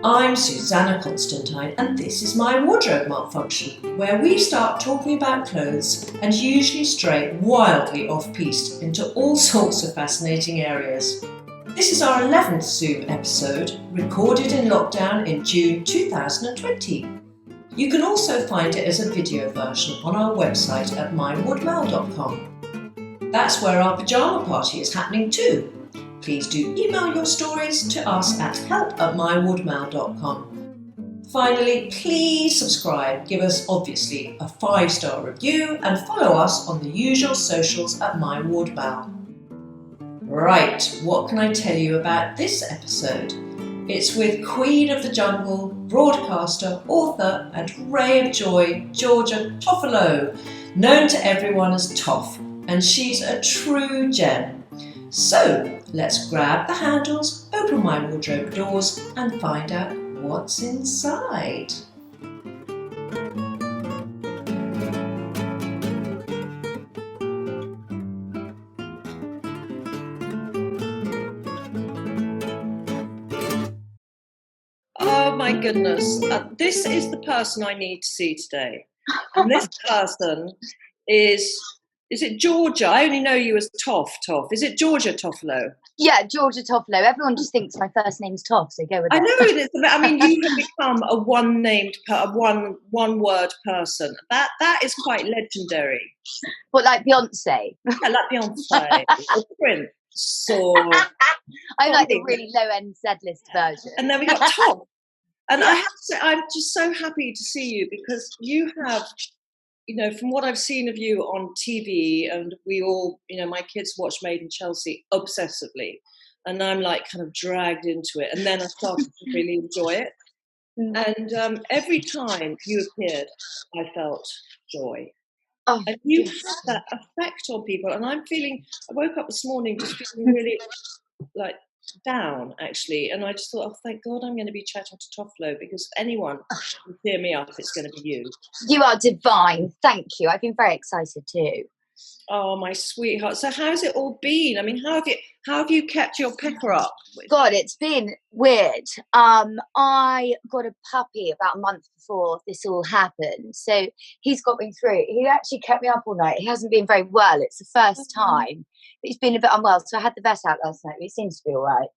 I'm Susannah Constantine and this is my wardrobe malfunction, where we start talking about clothes and usually stray wildly off-piste into all sorts of fascinating areas. This is our 11th Zoom episode, recorded in lockdown in June 2020. You can also find it as a video version on our website at mywardmal.com. That's where our pyjama party is happening too. Please do email your stories to us at help@mywardmal.com. Finally, please subscribe, give us obviously a 5-star review and follow us on the usual socials at mywardmal. Right, what can I tell you about this episode? It's with Queen of the Jungle, broadcaster, author and ray of joy, Georgia Toffolo, known to everyone as Toff, and she's a true gem. So, let's grab the handles, open my wardrobe doors and find out what's inside. Oh my goodness, this is the person I need to see today. And this person is it Georgia? I only know you as Toff. Is it Georgia Toffolo? Yeah, Georgia Toffolo. Everyone just thinks my first name's Toff, so go with that. I know it is. I mean, you have become a one-word person. That is quite legendary. What, like Beyonce? Yeah, like Beyonce or Prince. Or I like the really low-end Z-list version. And then we got Toff. And I have to say, I'm just so happy to see you because you have, you know, from what I've seen of you on TV, and we all, you know, my kids watch Made in Chelsea obsessively, and I'm like kind of dragged into it, and then I started to really enjoy it. And every time you appeared, I felt joy. Oh, and you have that effect on people, and I woke up this morning just feeling really like down actually, and I just thought, oh thank God I'm going to be chatting to Toffolo, because if anyone can cheer me up, it's going to be you. You are divine. Thank you. I've been very excited too. Oh my sweetheart. So how's it all been? I mean, how have you kept your pecker up? God, it's been weird. I got a puppy about a month before this all happened, so he's got me through. He actually kept me up all night. He hasn't been very well. It's the first time. He's been a bit unwell, so I had the vet out last night. He seems to be all right.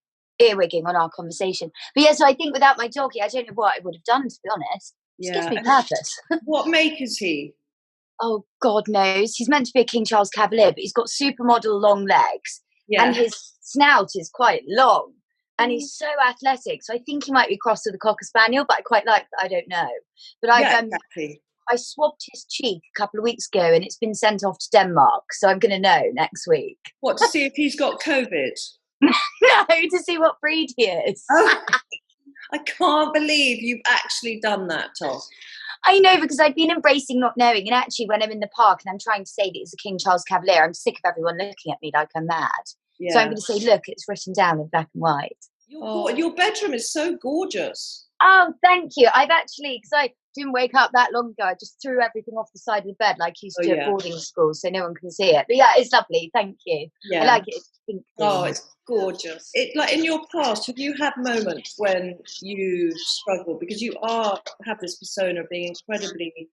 Earwigging on our conversation. But yeah, so I think without my doggy, I don't know what I would have done, to be honest. It gives me purpose. What make is he? Oh, God knows. He's meant to be a King Charles Cavalier, but he's got supermodel long legs. Yeah. And his snout is quite long. And he's so athletic. So I think he might be crossed with a Cocker Spaniel, but I quite like that. I don't know. But exactly. I swabbed his cheek a couple of weeks ago and it's been sent off to Denmark. So I'm going to know next week. What, to see if he's got COVID? No, to see what breed he is. Oh, I can't believe you've actually done that, Toff. I know, because I've been embracing not knowing. And actually, when I'm in the park and I'm trying to say that it's a King Charles Cavalier, I'm sick of everyone looking at me like I'm mad. Yeah. So I'm going to say, look, it's written down in black and white. Your bedroom is so gorgeous. Oh, thank you. I've actually, because I didn't wake up that long ago, I just threw everything off the side of the bed like you used to at boarding school, so no one can see it. But yeah, it's lovely. Thank you. Yeah. I like it. It's pink. Oh, it's gorgeous. Like in your past, have you had moments when you struggled, because you have this persona of being incredibly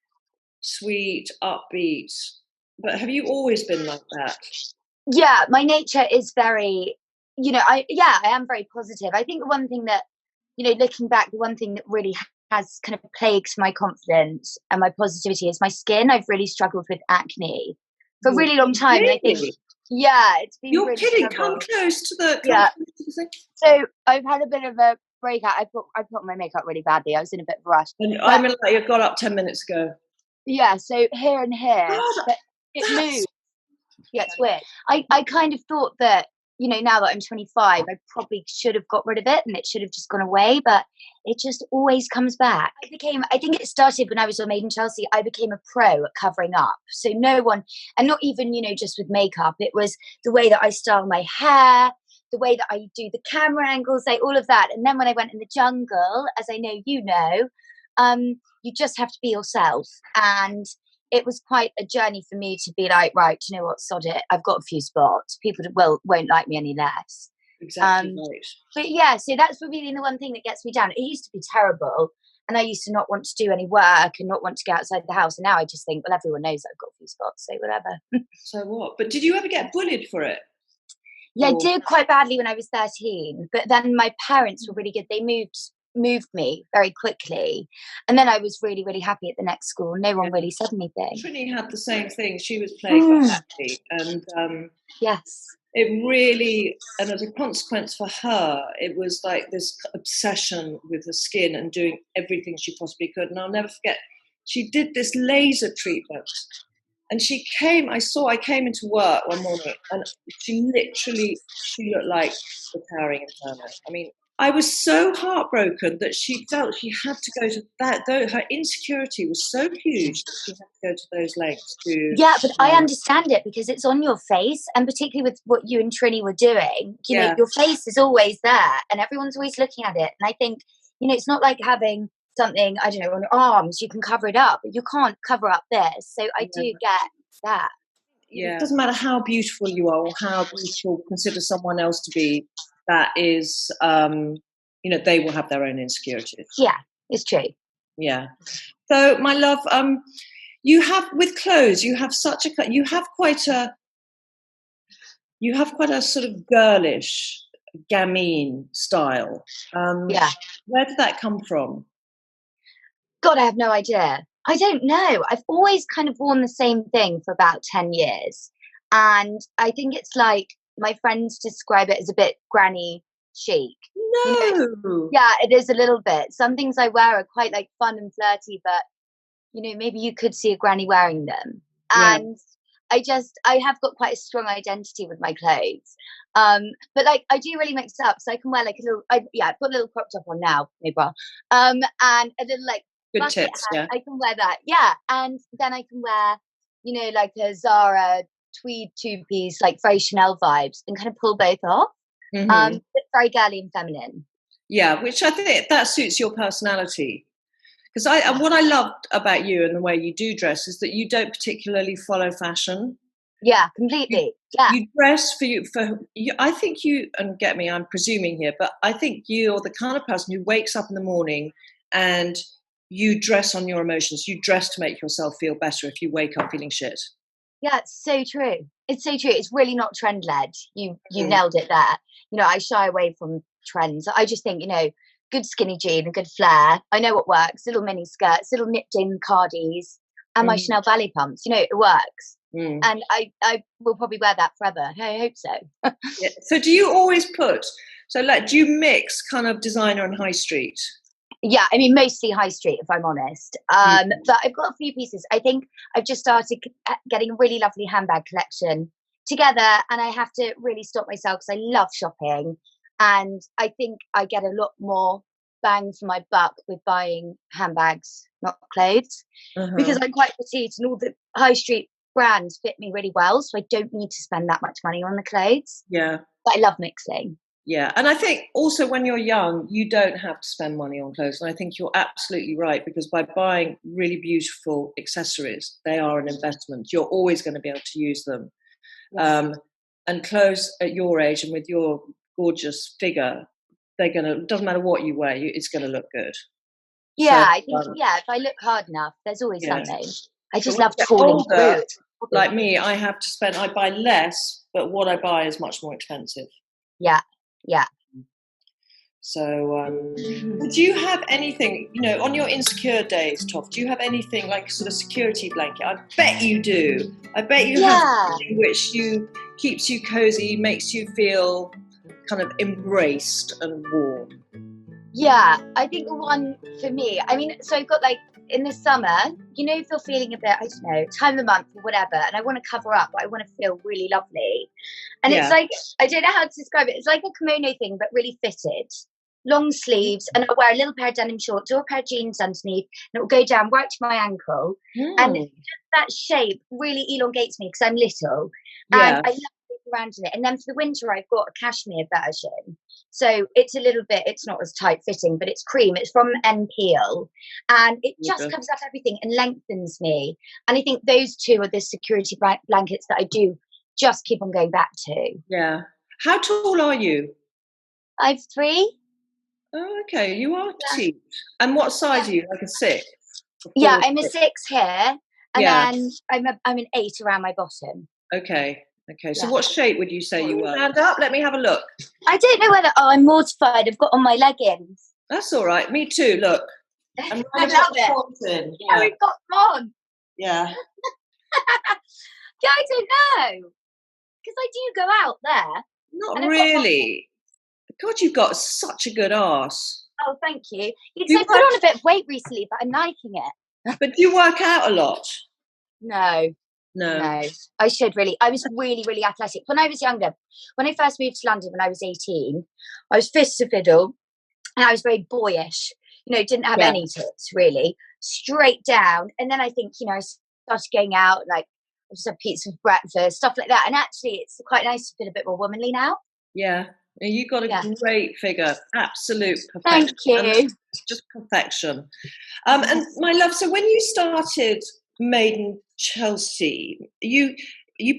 sweet, upbeat, but have you always been like that? Yeah, my nature is very, I am very positive. I think the one thing that, looking back, the one thing that really has kind of plagued my confidence and my positivity is my skin. I've really struggled with acne for a really long time. Really? And I think, it's been You're really kidding. struggled. Come close to the... So I've had a bit of a breakout. I put my makeup really badly. I was in a bit of a rush. And I'm like, you got up 10 minutes ago. Yeah, so here and here. God, but it moves. Yeah, it's weird. I kind of thought that, now that I'm 25, I probably should have got rid of it and it should have just gone away, but it just always comes back. I think it started when I was on Made in Chelsea. I became a pro at covering up. So no one, and not even, just with makeup, it was the way that I style my hair, the way that I do the camera angles, all of that. And then when I went in the jungle, as I know you know, you just have to be yourself. And it was quite a journey for me to be like, right, you know what, sod it. I've got a few spots. People won't like me any less. Exactly right. But yeah, so that's probably the one thing that gets me down. It used to be terrible, and I used to not want to do any work and not want to get outside the house. And now I just think, well, everyone knows I've got a few spots, so whatever. So what? But did you ever get bullied for it? Yeah, I did quite badly when I was 13, but then my parents were really good. They moved me very quickly, and then I was really, really happy at the next school. No one really said anything. Trini had the same thing. She was plagued by acne, and yes, it really, and as a consequence for her, it was like this obsession with her skin and doing everything she possibly could. And I'll never forget, she did this laser treatment. And I came into work one morning and she looked like the towering inferno. I mean, I was so heartbroken that she felt she had to go to that, though her insecurity was so huge that she had to go to those lengths to... Yeah, but I understand it because it's on your face, and particularly with what you and Trini were doing, you know, your face is always there and everyone's always looking at it. And I think, you know, it's not like having something, I don't know, on your arms, you can cover it up, but you can't cover up this. So I do get that. Yeah. It doesn't matter how beautiful you are or how beautiful you consider someone else to be, that is, you know, they will have their own insecurities. Yeah, it's true. Yeah. So, my love, you have, with clothes, you have quite a sort of girlish, gamine style. Where did that come from? God, I have no idea. I don't know. I've always kind of worn the same thing for about 10 years. And I think it's like, my friends describe it as a bit granny chic. No. You know? Yeah, it is a little bit. Some things I wear are quite like fun and flirty, but you know, maybe you could see a granny wearing them. And I have got quite a strong identity with my clothes. But like, I do really mix it up. So I can wear like a little, I've got a little crop top on now, no bra. And a little like, good tits, hat. I can wear that. Yeah. And then I can wear, you know, like a Zara tweed two-piece, like very Chanel vibes, and kind of pull both off. It's very girly and feminine. Yeah, which I think that suits your personality. Because what I loved about you and the way you do dress is that you don't particularly follow fashion. Yeah, completely. You dress for you. I think you, and get me, I'm presuming here, but I think you're the kind of person who wakes up in the morning and you dress on your emotions. You dress to make yourself feel better if you wake up feeling shit. Yeah, it's so true. It's so true. It's really not trend led. You nailed it there. You know, I shy away from trends. I just think, you know, good skinny jean, a good flare. I know what works. Little mini skirts, little nipped in cardies, and my Chanel ballet pumps. You know, it works. And I will probably wear that forever. I hope so. Yeah. So do you always do you mix kind of designer and high street? Yeah, I mean, mostly high street, if I'm honest. But I've got a few pieces. I think I've just started getting a really lovely handbag collection together, and I have to really stop myself because I love shopping. And I think I get a lot more bang for my buck with buying handbags, not clothes, because I'm quite petite and all the high street brands fit me really well. So I don't need to spend that much money on the clothes. Yeah. But I love mixing. Yeah, and I think also when you're young, you don't have to spend money on clothes. And I think you're absolutely right, because by buying really beautiful accessories, they are an investment. You're always going to be able to use them. Yes. And clothes at your age and with your gorgeous figure, doesn't matter what you wear, it's going to look good. Yeah, so, I think, if I look hard enough, there's always something. I just love falling through. Like me, I buy less, but what I buy is much more expensive. Yeah. So, do you have anything, you know, on your insecure days, Toff, do you have anything like sort of security blanket? I bet you do. I bet you have something which keeps you cozy, makes you feel kind of embraced and warm. Yeah, I think the one for me, I mean, so I've got like, in the summer, you know, if you're feeling a bit, I don't know, time of the month or whatever, and I want to cover up, I want to feel really lovely. And it's like, I don't know how to describe it. It's like a kimono thing, but really fitted. Long sleeves, and I'll wear a little pair of denim shorts or a pair of jeans underneath, and it will go down right to my ankle. And just that shape really elongates me because I'm little. And I love moving around in it. And then for the winter, I've got a cashmere version. So it's a little bit, it's not as tight fitting, but it's cream. It's from Peel, and it just covers up everything and lengthens me. And I think those two are the security blankets that I do just keep on going back to. Yeah. How tall are you? 5'3". Oh, okay. You are petite. And what size are you? Like a 6? Yeah, I'm a 6 here, and Yeah. then I'm an 8 around my bottom. Okay. So Yeah. what shape would you say you were? Stand up. Let me have a look. I don't know whether. Oh, I'm mortified. I've got on my leggings. That's all right. Me too. Look. I love it. Yeah, we've got them on. Yeah. Yeah, I don't know, because I do go out there. Not really. God, you've got such a good arse. Oh, thank you. Because I put on a bit of weight recently, but I'm liking it. But do you work out a lot? No. I should really. I was really, really athletic when I was younger. When I first moved to London when I was 18, I was fit as a fiddle, and I was very boyish. You know, didn't have any tits really, straight down. And then I think, you know, I started going out, like I just had pizza for breakfast, stuff like that. And actually, it's quite nice to feel a bit more womanly now. Yeah. You got a great figure, absolute perfection. Thank you. Just perfection. And my love, so when you started Made in Chelsea, you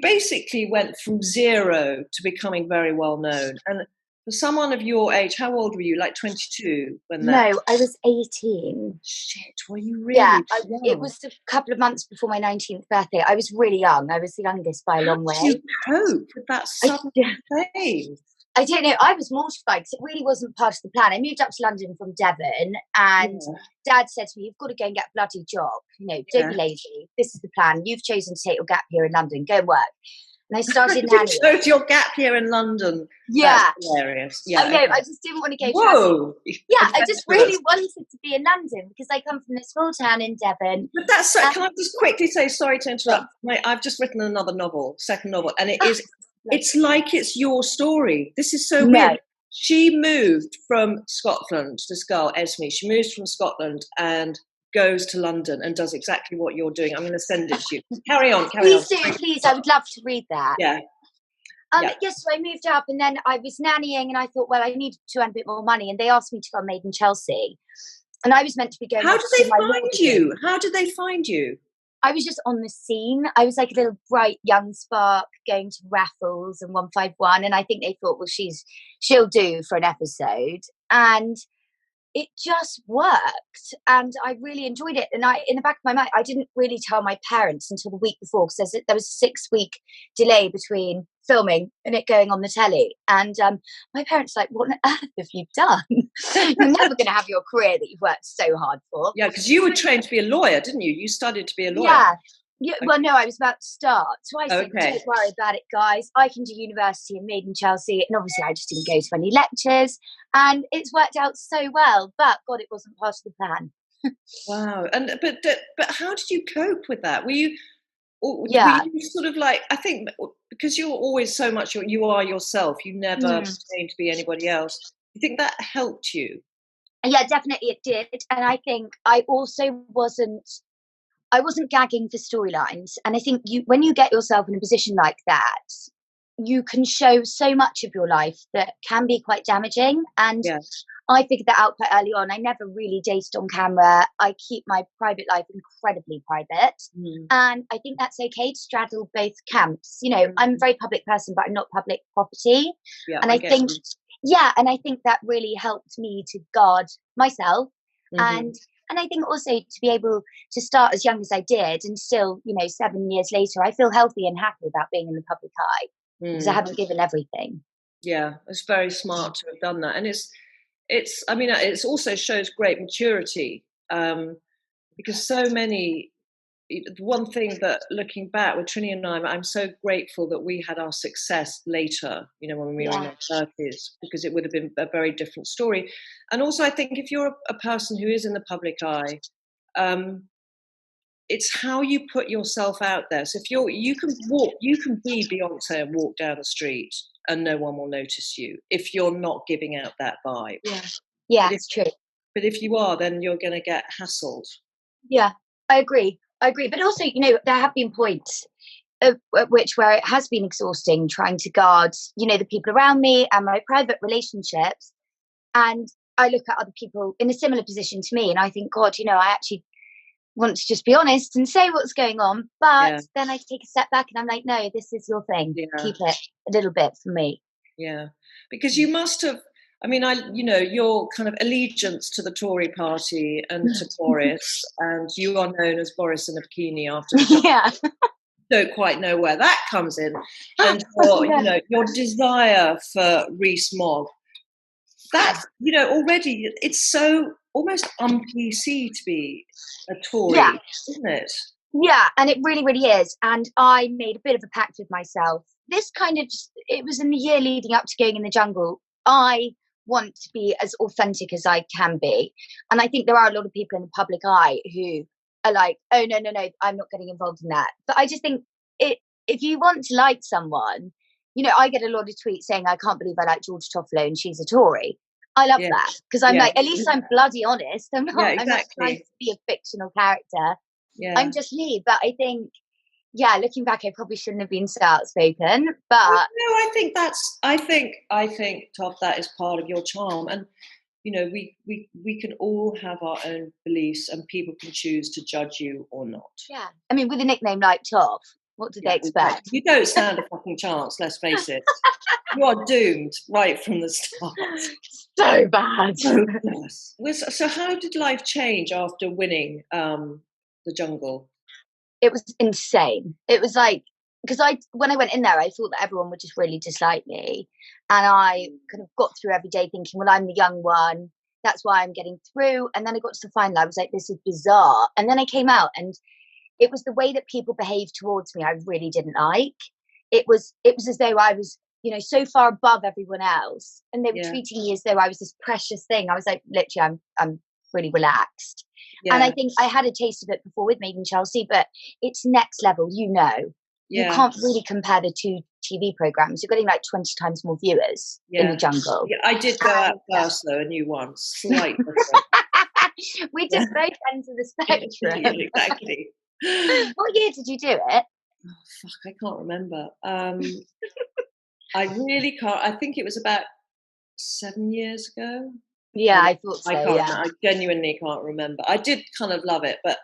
basically went from 0 to becoming very well known. And for someone of your age, how old were you? Like 22 when that? No, I was 18. Shit, were you really? Yeah, it was a couple of months before my 19th birthday. I was really young. I was the youngest by a long way. How did you cope with that sudden fame? I don't know. I was mortified because it really wasn't part of the plan. I moved up to London from Devon, and Dad said to me, "You've got to go and get a bloody job. You know, don't be lazy. This is the plan. You've chosen to take your gap here in London. Go and work." And I started nannying. You chose your gap here in London. Yeah. That's hilarious. Yeah. I know. Okay. I just didn't want to go Whoa. Yeah, I just really wanted to be in London because I come from a small town in Devon. But that's so, can I just quickly say, sorry to interrupt, I've just written another novel, second novel, and it is, it's like it's your story. This is so weird. She moved from Scotland, this girl, Esme, she moves from Scotland and goes to London and does exactly what you're doing. I'm going to send it to you. Carry on. Please do, please. I would love to read that. Yeah. Yes, so I moved up and then I was nannying and I thought, well, I needed to earn a bit more money, and they asked me to go on Made in Chelsea. And I was meant to be going. How did they find you? How did they find you? I was just on the scene. I was like a little bright young spark going to raffles and 151, and I think they thought, well, she'll do for an episode. And it just worked, and I really enjoyed it. And in the back of my mind, I didn't really tell my parents until the week before, because there was a 6-week delay between filming and it going on the telly. And my parents were like, what on earth have you done? You're never going to have your career that you've worked so hard for. Yeah, because you were trained to be a lawyer, didn't you? You studied to be a lawyer. Yeah, well, no, I was about to start. So I said, don't worry about it, guys. I can do university and Made in Chelsea. And obviously I just didn't go to any lectures. And it's worked out so well. But, God, it wasn't part of the plan. Wow. And but how did you cope with that? Were you sort of like, I think, because you're always so much, you are yourself. You never claim to be anybody else. You think that helped you? Yeah, definitely it did. And I think I also wasn't gagging for storylines. And I think when you get yourself in a position like that, you can show so much of your life that can be quite damaging. And I figured that out quite early on. I never really dated on camera. I keep my private life incredibly private. And I think that's okay to straddle both camps. You know, I'm a very public person, but I'm not public property. Yeah, and I think that really helped me to guard myself. And I think also to be able to start as young as I did and still, 7 years later, I feel healthy and happy about being in the public eye because I haven't given everything. Yeah, it's very smart to have done that. And it also shows great maturity because so many, one thing that looking back with Trini and I'm so grateful that we had our success later, when we were in our 30s, because it would have been a very different story. And also I think if you're a person who is in the public eye, it's how you put yourself out there. So if you can be Beyonce and walk down the street and no one will notice you if you're not giving out that vibe. Yeah, it's true. But if you are, then you're going to get hassled. Yeah, I agree. But also, there have been points at where it has been exhausting trying to guard, the people around me and my private relationships. And I look at other people in a similar position to me and I think, God, I actually want to just be honest and say what's going on. But then I take a step back and I'm like, no, this is your thing. Yeah. Keep it a little bit for me. Yeah. Because you must have, I mean, your kind of allegiance to the Tory party and to Boris, and you are known as Boris in a bikini after the Yeah. don't quite know where that comes in, and your desire for Rees-Mogg. That's already it's so almost un-PC to be a Tory, Yeah. isn't it? Yeah, and it really, really is. And I made a bit of a pact with myself. This kind of, it was in the year leading up to going in the jungle. I want to be as authentic as I can be. And I think there are a lot of people in the public eye who are like, oh, no, I'm not getting involved in that. But I just think if you want to like someone, I get a lot of tweets saying, I can't believe I like Georgia Toffolo and she's a Tory. I love that because I'm like, at least I'm bloody honest. I'm not, I'm not trying to be a fictional character. Yeah. I'm just me. But I think, looking back, I probably shouldn't have been so outspoken. But no, I think Toff, that is part of your charm. And we can all have our own beliefs, and people can choose to judge you or not. Yeah, I mean, with a nickname like Toff, what did they expect? You don't stand a fucking chance. Let's face it. You are doomed right from the start. So bad. So how did life change after winning the jungle? It was insane. It was like, because when I went in there, I thought that everyone would just really dislike me. And I kind of got through every day thinking, well, I'm the young one. That's why I'm getting through. And then I got to the final. I was like, this is bizarre. And then I came out, and it was the way that people behaved towards me I really didn't like. It was as though I was, so far above everyone else. And they were treating me as though I was this precious thing. I was like, literally, I'm really relaxed. Yeah. And I think I had a taste of it before with Made in Chelsea, but it's next level, You can't really compare the two TV programmes. You're getting like 20 times more viewers in the jungle. Yeah, I did go out first though, and you won. Slight We just both ends of the spectrum. Yeah, exactly. What year did you do it? Oh, fuck, I can't remember. I really can't. I think it was about 7 years ago. Yeah, I thought so. I genuinely can't remember. I did kind of love it, but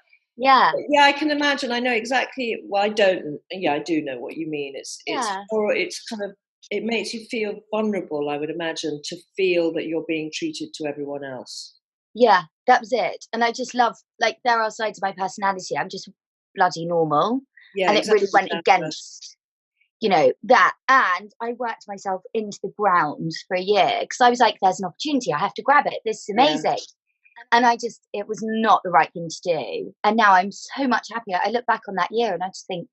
I can imagine. I know exactly. Well, I don't. Yeah, I do know what you mean. It's kind of, it makes you feel vulnerable. I would imagine, to feel that you're being treated to everyone else. Yeah, that was it. And I just love, like, there are sides of my personality. I'm just bloody normal. Yeah, and it really went against, that. And I worked myself into the ground for a year because I was like, there's an opportunity. I have to grab it. This is amazing. And it was not the right thing to do. And now I'm so much happier. I look back on that year and I just think,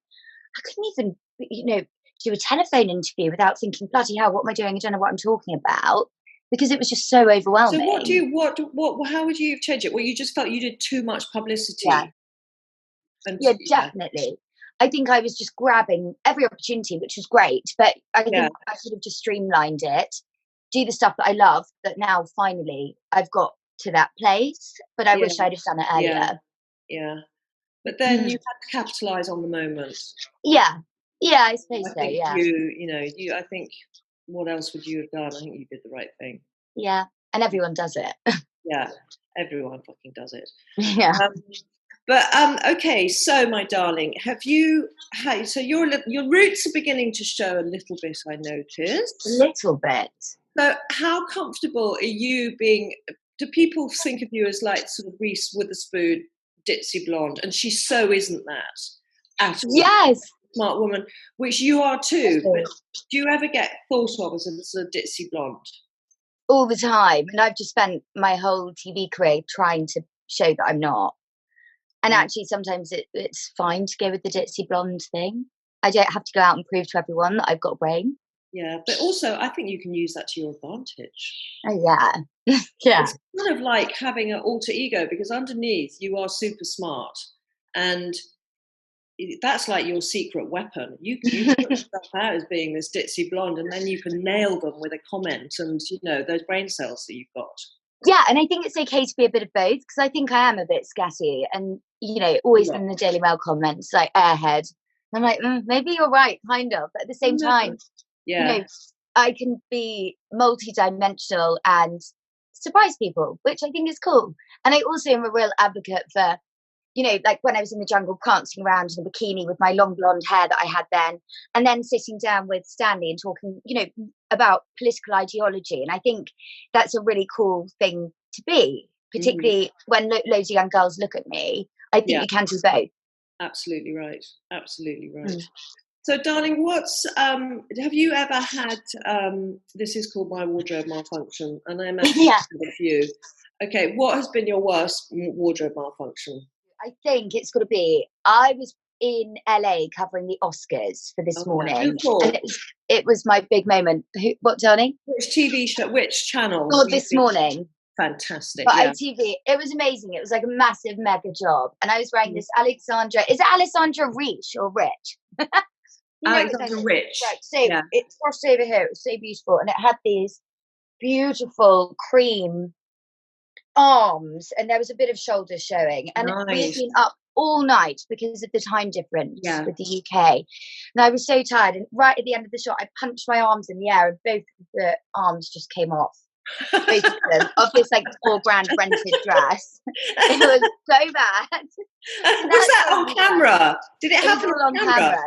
I couldn't even, do a telephone interview without thinking, bloody hell, what am I doing? I don't know what I'm talking about. Because it was just so overwhelming. So how would you change it? Well, you just felt you did too much publicity. Yeah, definitely. I think I was just grabbing every opportunity, which was great. But I think I could have just streamlined it, do the stuff that I love, that now finally I've got to that place. But I wish I'd have done it earlier. Yeah. But then you had to capitalise on the moment. Yeah, I suppose so. I think, what else would you have done? I think you did the right thing. Yeah, and everyone does it. Yeah, everyone fucking does it. Yeah. Okay, so my darling, so your roots are beginning to show a little bit, I noticed. A little bit. So how comfortable are you being? Do people think of you as like sort of Reese Witherspoon, ditzy blonde? And she so isn't that at all. Yes. Smart woman, which you are too. But do you ever get thought of as a ditzy blonde? All the time. And I've just spent my whole TV career trying to show that I'm not. And actually, sometimes it's fine to go with the ditzy blonde thing. I don't have to go out and prove to everyone that I've got a brain. Yeah, but also I think you can use that to your advantage. Oh, yeah. Yeah. It's kind of like having an alter ego, because underneath you are super smart. And that's like your secret weapon. You put yourself out as being this ditzy blonde, and then you can nail them with a comment and, those brain cells that you've got. Yeah, and I think it's okay to be a bit of both, because I think I am a bit scatty and, always in the Daily Mail comments, like airhead. And I'm like, maybe you're right, kind of. But at the same time, I can be multi-dimensional and surprise people, which I think is cool. And I also am a real advocate for, you know, like when I was in the jungle prancing around in a bikini with my long blonde hair that I had then, and then sitting down with Stanley and talking, you know, about political ideology. And I think that's a really cool thing to be, particularly when loads of young girls look at me. I think you can do both. Absolutely right. Absolutely right. So, darling, what's have you ever had? This is called My Wardrobe Malfunction, and I imagine you've had a few. Okay, what has been your worst wardrobe malfunction? I think it's got to be. I was in LA covering the Oscars for This Morning, and it was my big moment. What, darling? Which TV show? Which channel? Oh, This Morning. Fantastic. But ITV, it was amazing. It was like a massive mega job, and I was wearing this Alexandra. Is it Alessandra Rich or Rich? Alexandra Rich. Right. So it's crossed over here. It was so beautiful, and it had these beautiful cream arms, and there was a bit of shoulder showing. And we'd been up all night because of the time difference with the UK. And I was so tired. And right at the end of the shot, I punched my arms in the air, and both of the arms just came off. Both of them, of this like $4,000 rented dress. It was so bad. Was that on camera? Did it happen all on camera?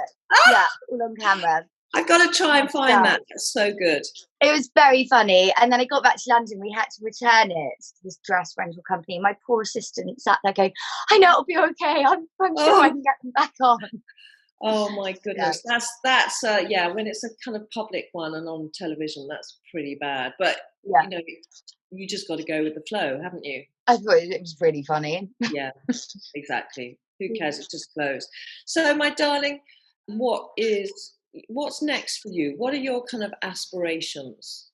Yeah, all on camera. I've got to try and find that. That's so good. It was very funny. And then I got back to London. We had to return it to this dress rental company. My poor assistant sat there going, I know it'll be okay. I'm sure I can get them back on. Oh my goodness. That's when it's a kind of public one and on television, that's pretty bad. But you know, you just got to go with the flow, haven't you? I thought it was really funny. Yeah, exactly. Who cares? It's just clothes. So my darling, what's next for you? What are your kind of aspirations?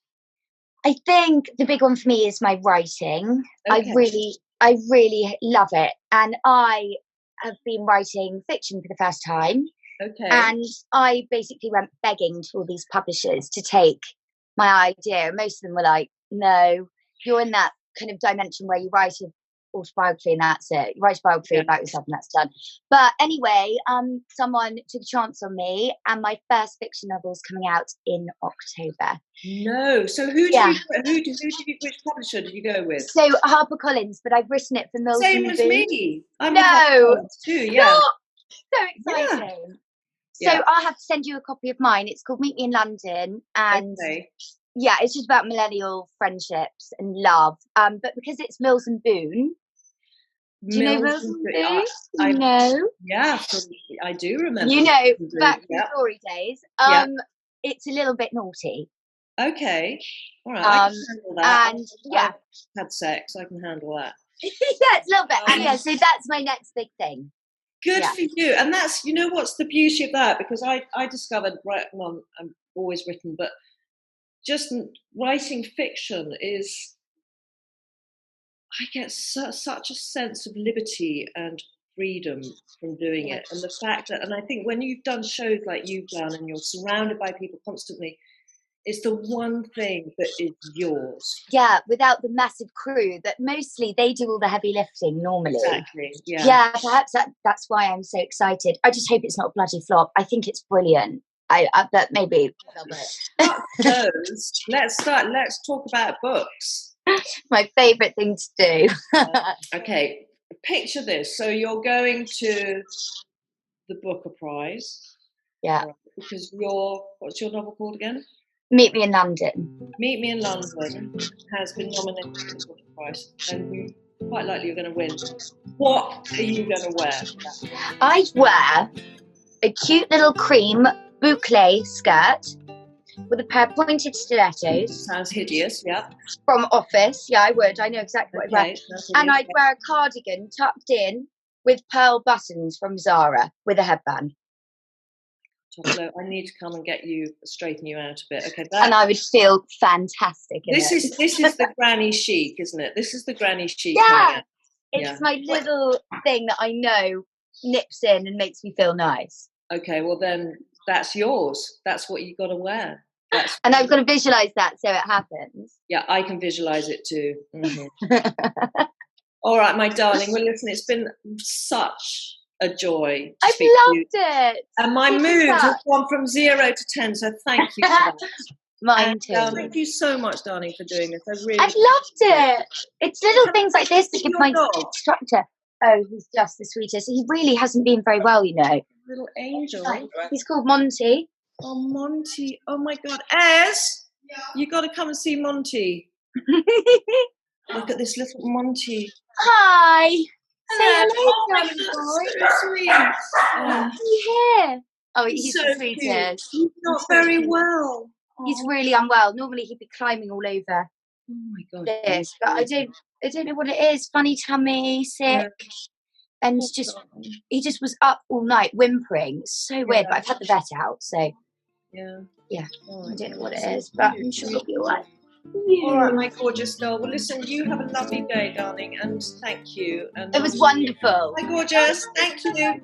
I think the big one for me is my writing. Okay. I really love it. And I have been writing fiction for the first time. Okay. And I basically went begging to all these publishers to take my idea. Most of them were like, no, you're in that kind of dimension where you write an autobiography and that's it. You write a biography about yourself and that's done. But anyway, someone took a chance on me, and my first fiction novel is coming out in October. No. So which publisher did you go with? So HarperCollins, but I've written it for Mills Same and as Boon. me. I'm too, yeah. So exciting. So Yeah. I'll have to send you a copy of mine. It's called Meet Me in London, and it's just about millennial friendships and love. But because it's Mills and Boon, do you know Mills and Boon? I know. Yeah, I do remember. You know, back in glory days. It's a little bit naughty. Okay, all right. I can handle that. And I've had sex. I can handle that. Yeah, it's a little bit. And so that's my next big thing. Good for you. And that's, you know, what's the beauty of that? Because I discovered, I've always written, but just writing fiction is, I get such a sense of liberty and freedom from doing it. And the fact that, and I think when you've done shows like you've done and you're surrounded by people constantly, it's the one thing that is yours. Yeah, without the massive crew that mostly they do all the heavy lifting normally. Exactly, yeah. Yeah, perhaps that's why I'm so excited. I just hope it's not a bloody flop. I think it's brilliant. But maybe. Let's talk about books. My favourite thing to do. Okay, picture this. So you're going to the Booker Prize. Yeah. Because what's your novel called again? Meet Me in London. Meet Me in London has been nominated for the Booker Prize, and quite likely you're going to win. What are you going to wear? I'd wear a cute little cream boucle skirt with a pair of pointed stilettos. Sounds hideous, yeah. From Office, yeah, I would. I know exactly what I'd wear. And I'd wear a cardigan tucked in with pearl buttons from Zara with a headband. Toffolo, I need to come and get you, straighten you out a bit. Okay, and I would feel fantastic. This is the granny chic, isn't it? This is the granny chic. Yeah, it's my little thing that I know nips in and makes me feel nice. Okay, well then that's yours. That's what you've got to wear. And I've got to visualise that so it happens. Yeah, I can visualise it too. Mm-hmm. All right, my darling. Well, listen, it's been such a joy to speak to you. I've loved it. And my mood has gone from 0 to 10, so thank you for that. Mine too. Thank you so much, darling, for doing this. I've loved it. It's little things like this that give my structure. Oh, he's just the sweetest. He really hasn't been very well, you know. Little angel. He's called Monty. Oh, Monty. Oh, my God. Ez, you got to come and see Monty. Look at this little Monty. Hi. Hello. Say hello, darling boy. So sweet. Are you here? Oh, he's so the sweetest. He's not very well. He's really unwell. Normally he'd be climbing all over Oh my God. this, but I don't know what it is. Funny tummy, sick, and he just was up all night whimpering. It's so weird, but I've had the vet out, so yeah. I don't know what it is, but I'm sure it'll be all right. All right, my gorgeous doll. Well, listen, you have a lovely day, darling, and thank you. And It was wonderful. my gorgeous, thank you.